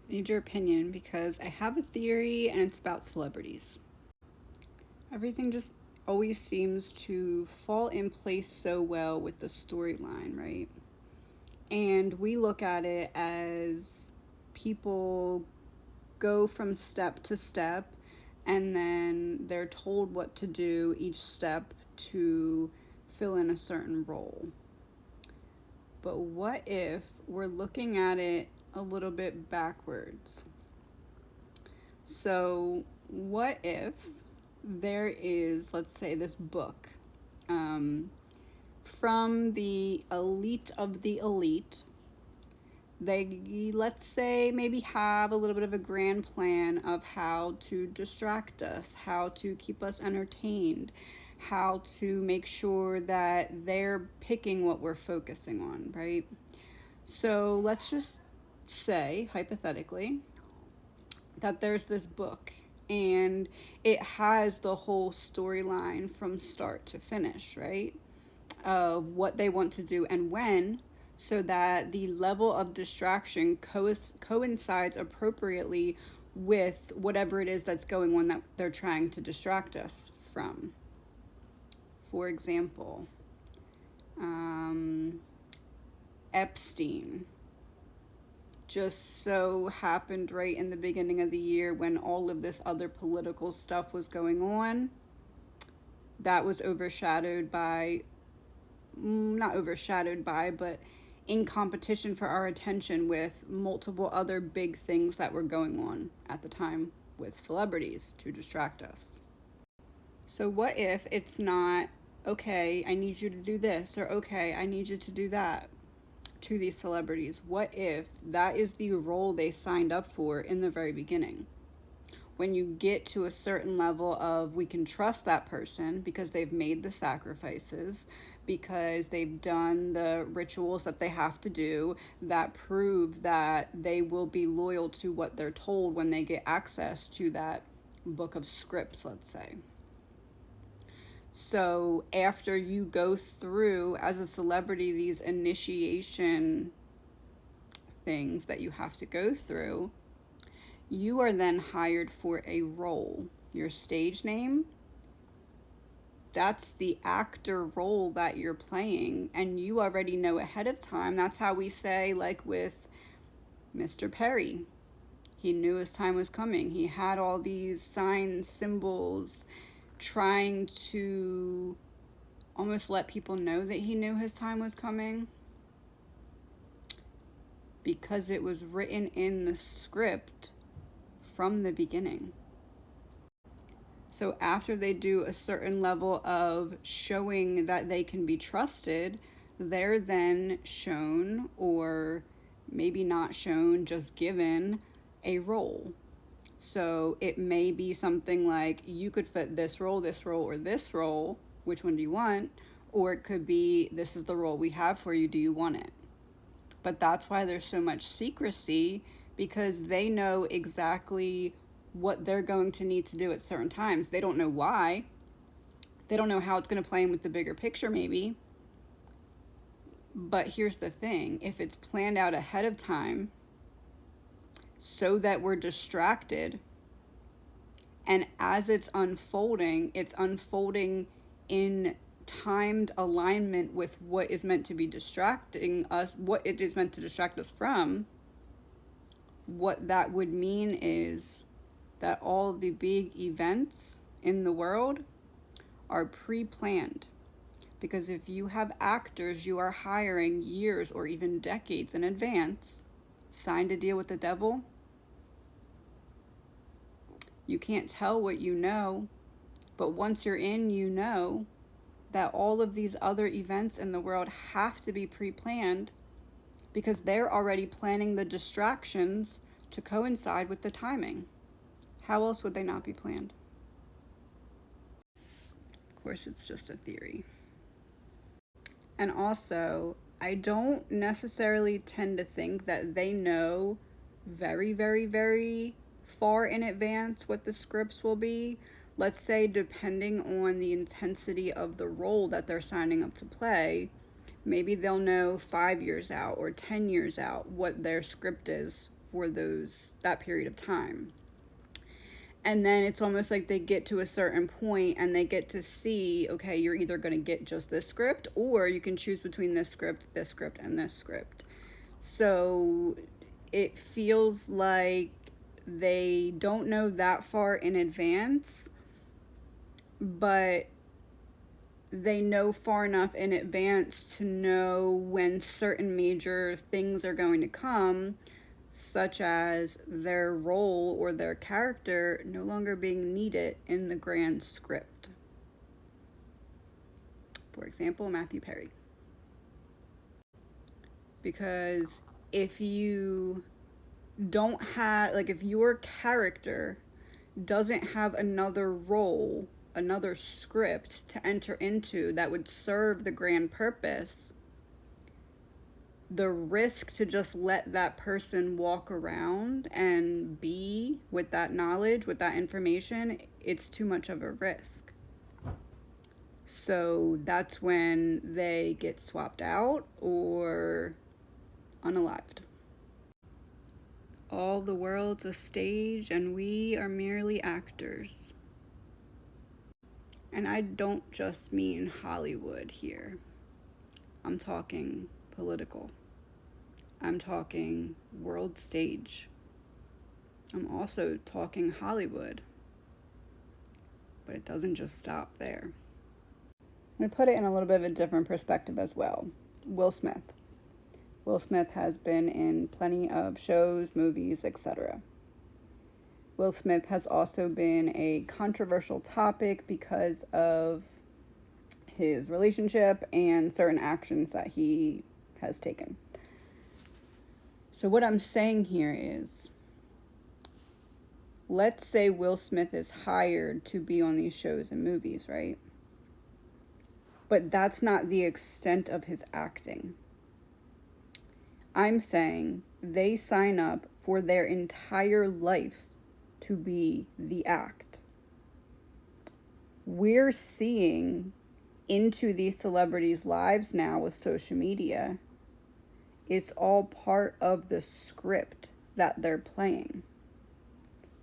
Need your opinion because I have a theory and it's about celebrities. Everything just always seems to fall in place so well with the storyline, right? And we look at it as people go from step to step and then they're told what to do each step to fill in a certain role. But what if we're looking at it a little bit backwards? So, what if there is, let's say, this book um, from the elite of the elite? They, let's say, maybe have a little bit of a grand plan of how to distract us, how to keep us entertained, how to make sure that they're picking what we're focusing on, right? So let's just say, hypothetically, that there's this book and it has the whole storyline from start to finish, right? Of what they want to do and when, so that the level of distraction coincides appropriately with whatever it is that's going on that they're trying to distract us from. For example, um, Epstein just so happened right in the beginning of the year when all of this other political stuff was going on. That was overshadowed by, not overshadowed by, but in competition for our attention with multiple other big things that were going on at the time with celebrities to distract us. So, what if it's not, okay, I need you to do this, or okay, I need you to do that to these celebrities? What if that is the role they signed up for in the very beginning? When you get to a certain level of we can trust that person because they've made the sacrifices, because they've done the rituals that they have to do that prove that they will be loyal to what they're told when they get access to that book of scripts, let's say. So after you go through as a celebrity these initiation things that you have to go through, you are then hired for a role. Your stage name, that's the actor role that you're playing, and you already know ahead of time. That's how we say, like with Mr. Perry, he knew his time was coming. He had all these signs, symbols, trying to almost let people know that he knew his time was coming because it was written in the script from the beginning. So after they do a certain level of showing that they can be trusted, they're then shown, or maybe not shown, just given a role. So it may be something like you could fit this role, or this role. Which one do you want? Or it could be this is the role we have for you. Do you want it? But that's why there's so much secrecy, because they know exactly what they're going to need to do at certain times. They don't know why. They don't know how it's going to play in with the bigger picture, maybe. But here's the thing, if it's planned out ahead of time so that we're distracted, and as it's unfolding in timed alignment with what is meant to be distracting us, what it is meant to distract us from, what that would mean is that all the big events in the world are pre-planned. Because if you have actors you are hiring years or even decades in advance, signed a deal with the devil, you can't tell what you know, but once you're in, you know that all of these other events in the world have to be pre-planned because they're already planning the distractions to coincide with the timing. How else would they not be planned? Of course, it's just a theory. And also, I don't necessarily tend to think that they know very, very, very far in advance what the scripts will be. Let's say, depending on the intensity of the role that they're signing up to play, maybe they'll know 5 years out or 10 years out what their script is for that period of time. And then it's almost like they get to a certain point and they get to see, okay, you're either going to get just this script, or you can choose between this script, and this script. So it feels like they don't know that far in advance, but they know far enough in advance to know when certain major things are going to come, such as their role or their character no longer being needed in the grand script. For example, Matthew Perry. Because if you don't have, like, if your character doesn't have another role, another script to enter into that would serve the grand purpose, the risk to just let that person walk around and be with that knowledge, with that information, it's too much of a risk. So that's when they get swapped out or unalived. All the world's a stage and we are merely actors. And I don't just mean Hollywood here. I'm talking political. I'm talking world stage. I'm also talking Hollywood. But it doesn't just stop there. I'm going to put it in a little bit of a different perspective as well. Will Smith. Will Smith has been in plenty of shows, movies, etc. Will Smith has also been a controversial topic because of his relationship and certain actions that he has taken. So what I'm saying here is, let's say Will Smith is hired to be on these shows and movies, right? But that's not the extent of his acting. I'm saying they sign up for their entire life to be the act. We're seeing into these celebrities' lives now with social media. It's all part of the script that they're playing.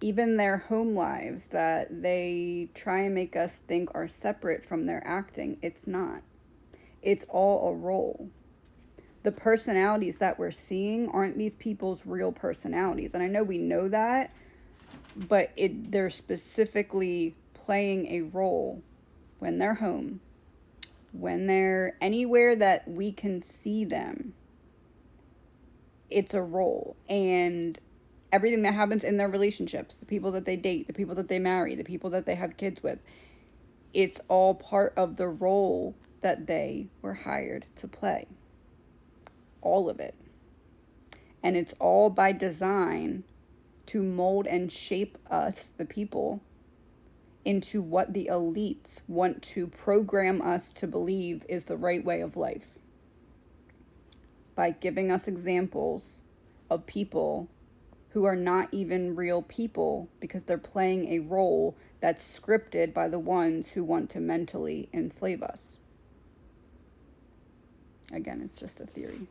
Even their home lives that they try and make us think are separate from their acting, it's not. It's all a role. The personalities that we're seeing aren't these people's real personalities. And I know we know that, but they're specifically playing a role when they're home, when they're anywhere that we can see them. It's a role. And everything that happens in their relationships, the people that they date, the people that they marry, the people that they have kids with, it's all part of the role that they were hired to play. All of it. And it's all by design to mold and shape us, the people, into what the elites want to program us to believe is the right way of life. By giving us examples of people who are not even real people because they're playing a role that's scripted by the ones who want to mentally enslave us. Again, it's just a theory.